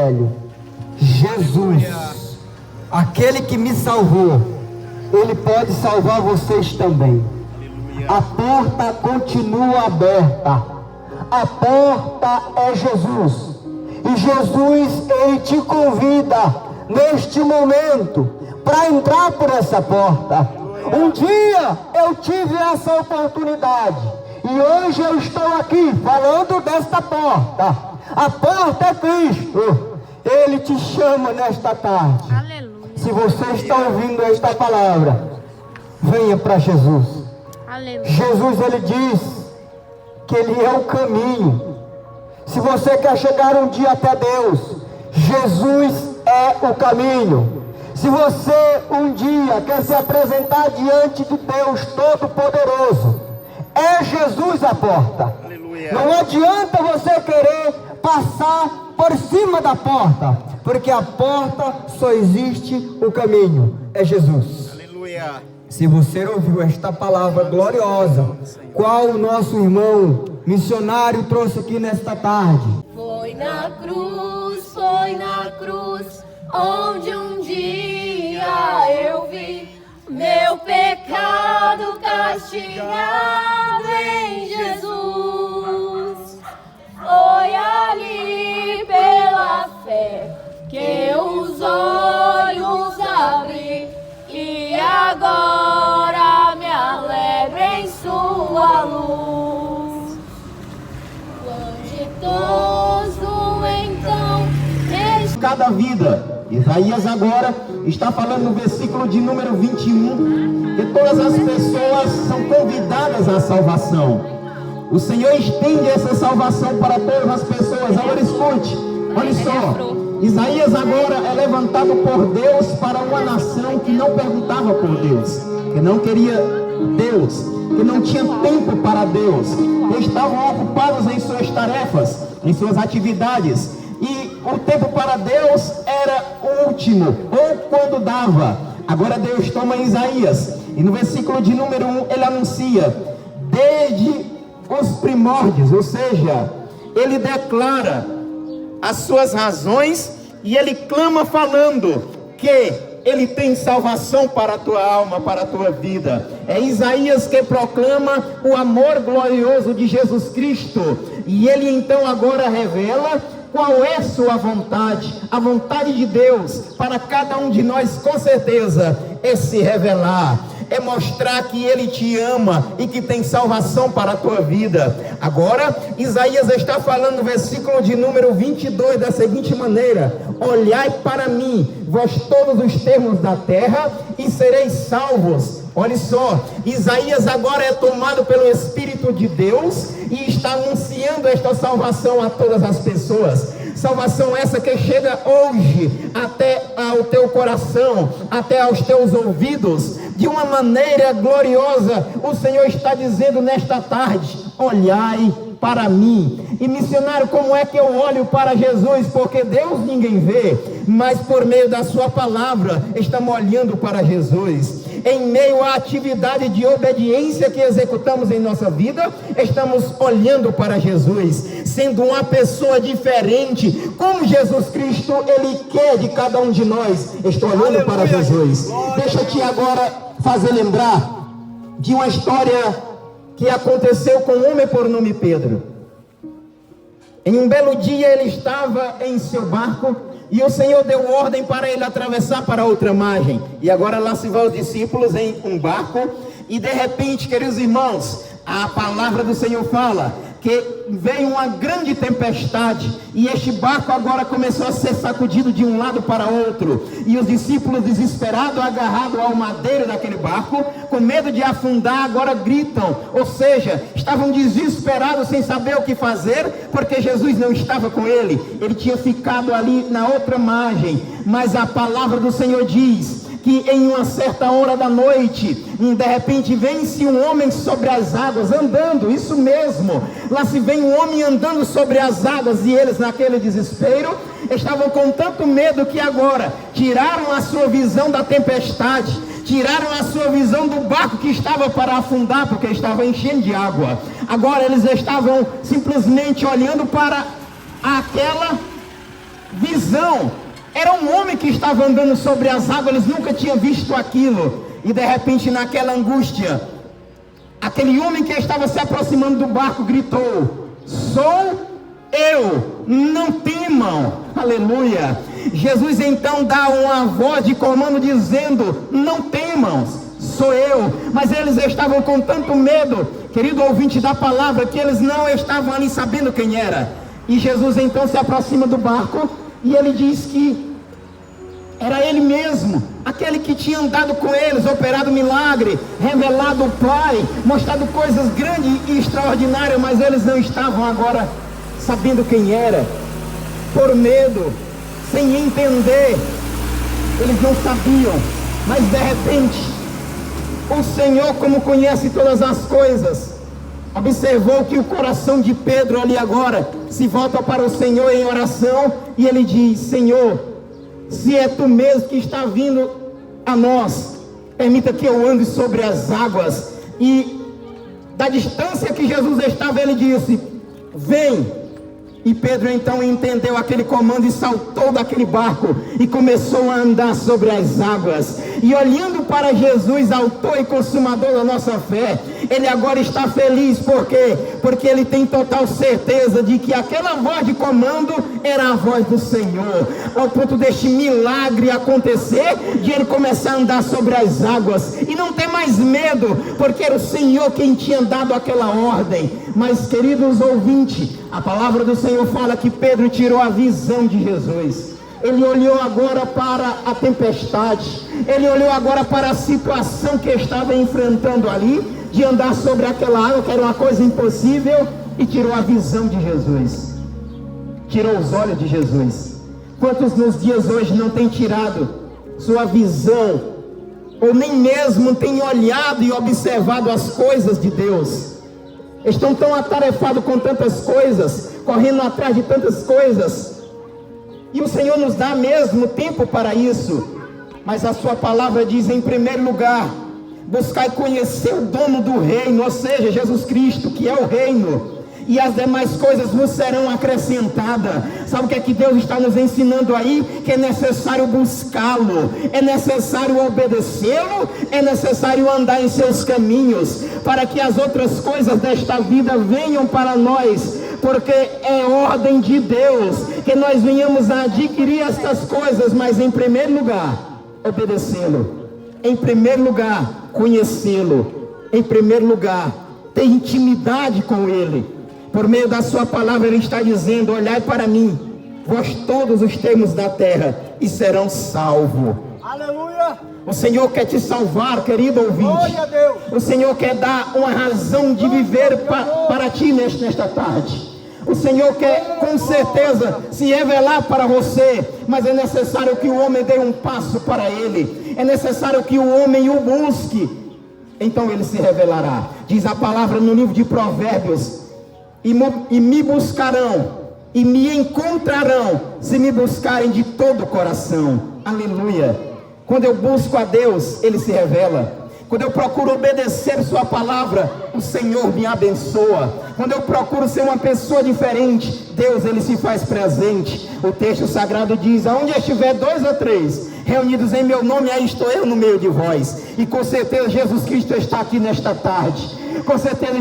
Evangelho. Jesus, aquele que me salvou, Ele pode salvar vocês também. A porta continua aberta. A porta é Jesus. E Jesus, Ele te convida neste momento para entrar por essa porta. Um dia eu tive essa oportunidade e hoje eu estou aqui falando desta porta. A porta é Cristo. Ele te chama nesta tarde. Aleluia. Se você está ouvindo esta palavra, venha para Jesus. Aleluia. Jesus, Ele diz que Ele é o caminho. Se você quer chegar um dia até Deus, Jesus é o caminho. Se você um dia quer se apresentar diante de Deus Todo-Poderoso, é Jesus a porta. Aleluia. Não adianta você querer passar por cima da porta, porque a porta só existe o caminho, é Jesus. Aleluia. Se você ouviu esta palavra gloriosa, qual o nosso irmão missionário trouxe aqui nesta tarde? Foi na cruz, onde um dia eu vi meu pecado castigado em Jesus. Foi ali pela fé que os olhos abri e agora me alegro em sua luz. Planjetoso então Cada vida. Isaías agora está falando no versículo de número 21 que todas as pessoas são convidadas à salvação. O Senhor estende essa salvação para todas as pessoas. Agora escute, olha só. Isaías agora é levantado por Deus para uma nação que não perguntava por Deus, que não queria Deus, que não tinha tempo para Deus, que estavam ocupados em suas tarefas, em suas atividades, e o tempo para Deus era o último, ou quando dava. Agora Deus toma Isaías, e no versículo de número 1 ele anuncia, desde os primórdios, ou seja, ele declara as suas razões e ele clama falando que ele tem salvação para a tua alma, para a tua vida. É Isaías que proclama o amor glorioso de Jesus Cristo, e ele então agora revela qual é sua vontade. A vontade de Deus para cada um de nós, com certeza, é se revelar, é mostrar que Ele te ama e que tem salvação para a tua vida. Agora, Isaías está falando no versículo de número 22 da seguinte maneira: olhai para mim, vós todos os termos da terra, e sereis salvos. Olha só, Isaías agora é tomado pelo Espírito de Deus e está anunciando esta salvação a todas as pessoas. Salvação essa que chega hoje até ao teu coração, até aos teus ouvidos, de uma maneira gloriosa. O Senhor está dizendo nesta tarde: olhai para mim. E missionário, como é que eu olho para Jesus? Porque Deus ninguém vê, mas por meio da sua palavra estamos olhando para Jesus. Em meio à atividade de obediência que executamos em nossa vida, estamos olhando para Jesus, sendo uma pessoa diferente, como Jesus Cristo, Ele quer de cada um de nós. Estou olhando para Jesus. Deixa eu te agora fazer lembrar de uma história que aconteceu com um homem por nome Pedro. Em um belo dia ele estava em seu barco, e o Senhor deu ordem para ele atravessar para outra margem. E agora lá se vão os discípulos em um barco, e de repente, queridos irmãos, a palavra do Senhor fala que veio uma grande tempestade, e este barco agora começou a ser sacudido de um lado para outro, e os discípulos desesperados, agarrados ao madeiro daquele barco, com medo de afundar, agora gritam, ou seja, estavam desesperados sem saber o que fazer, porque Jesus não estava com ele, ele tinha ficado ali na outra margem. Mas a palavra do Senhor diz que em uma certa hora da noite, de repente vem-se um homem sobre as águas, andando, isso mesmo, lá se vem um homem andando sobre as águas, e eles naquele desespero, estavam com tanto medo que agora tiraram a sua visão da tempestade, tiraram a sua visão do barco que estava para afundar, porque estava enchendo de água. Agora eles estavam simplesmente olhando para aquela visão. Era um homem que estava andando sobre as águas, eles nunca tinham visto aquilo. E de repente, naquela angústia, aquele homem que estava se aproximando do barco gritou: sou eu, não temam. Aleluia. Jesus então dá uma voz de comando dizendo: não temam, sou eu. Mas eles estavam com tanto medo, querido ouvinte da palavra, que eles não estavam ali sabendo quem era. E Jesus então se aproxima do barco e ele diz que era ele mesmo, aquele que tinha andado com eles, operado milagre, revelado o Pai, mostrado coisas grandes e extraordinárias, mas eles não estavam agora sabendo quem era, por medo, sem entender, eles não sabiam. Mas de repente, o Senhor, como conhece todas as coisas, observou que o coração de Pedro ali agora se volta para o Senhor em oração, e ele diz: Senhor, se é tu mesmo que está vindo a nós, permita que eu ande sobre as águas. E da distância que Jesus estava, ele disse: vem. E Pedro então entendeu aquele comando e saltou daquele barco e começou a andar sobre as águas. E olhando para Jesus, autor e consumador da nossa fé, ele agora está feliz. Por quê? Porque ele tem total certeza de que aquela voz de comando era a voz do Senhor, ao ponto deste milagre acontecer, de ele começar a andar sobre as águas e não ter mais medo, porque era o Senhor quem tinha dado aquela ordem. Mas, queridos ouvintes, a palavra do Senhor fala que Pedro tirou a visão de Jesus. Ele olhou agora para a tempestade, ele olhou agora para a situação que estava enfrentando ali, de andar sobre aquela água, que era uma coisa impossível, e tirou a visão de Jesus, tirou os olhos de Jesus. Quantos nos dias hoje não têm tirado sua visão, ou nem mesmo têm olhado e observado as coisas de Deus? Estão tão atarefados com tantas coisas, correndo atrás de tantas coisas, e o Senhor nos dá mesmo tempo para isso. Mas a sua palavra diz: em primeiro lugar, buscar e conhecer o dono do reino, ou seja, Jesus Cristo, que é o reino, e as demais coisas vos serão acrescentadas. Sabe o que é que Deus está nos ensinando aí? Que é necessário buscá-lo, é necessário obedecê-lo, é necessário andar em seus caminhos, para que as outras coisas desta vida venham para nós, porque é ordem de Deus que nós venhamos a adquirir estas coisas. Mas em primeiro lugar, obedecê-lo, em primeiro lugar, conhecê-lo, em primeiro lugar, ter intimidade com ele. Por meio da sua palavra ele está dizendo: olhai para mim, vós todos os termos da terra, e serão salvos. Aleluia! O Senhor quer te salvar, querido ouvinte. Glória a Deus! O Senhor quer dar uma razão de viver para ti nesta tarde. O Senhor quer com certeza se revelar para você, mas é necessário que o homem dê um passo para ele, é necessário que o homem o busque, então ele se revelará. Diz a palavra no livro de Provérbios: e me buscarão e me encontrarão, se me buscarem de todo o coração. Aleluia. Quando eu busco a Deus, ele se revela. Quando eu procuro obedecer sua palavra, o Senhor me abençoa. Quando eu procuro ser uma pessoa diferente, Deus, ele se faz presente. O texto sagrado diz: aonde estiver 2 ou 3 reunidos em meu nome, aí estou eu no meio de vós. E com certeza Jesus Cristo está aqui nesta tarde. Com certeza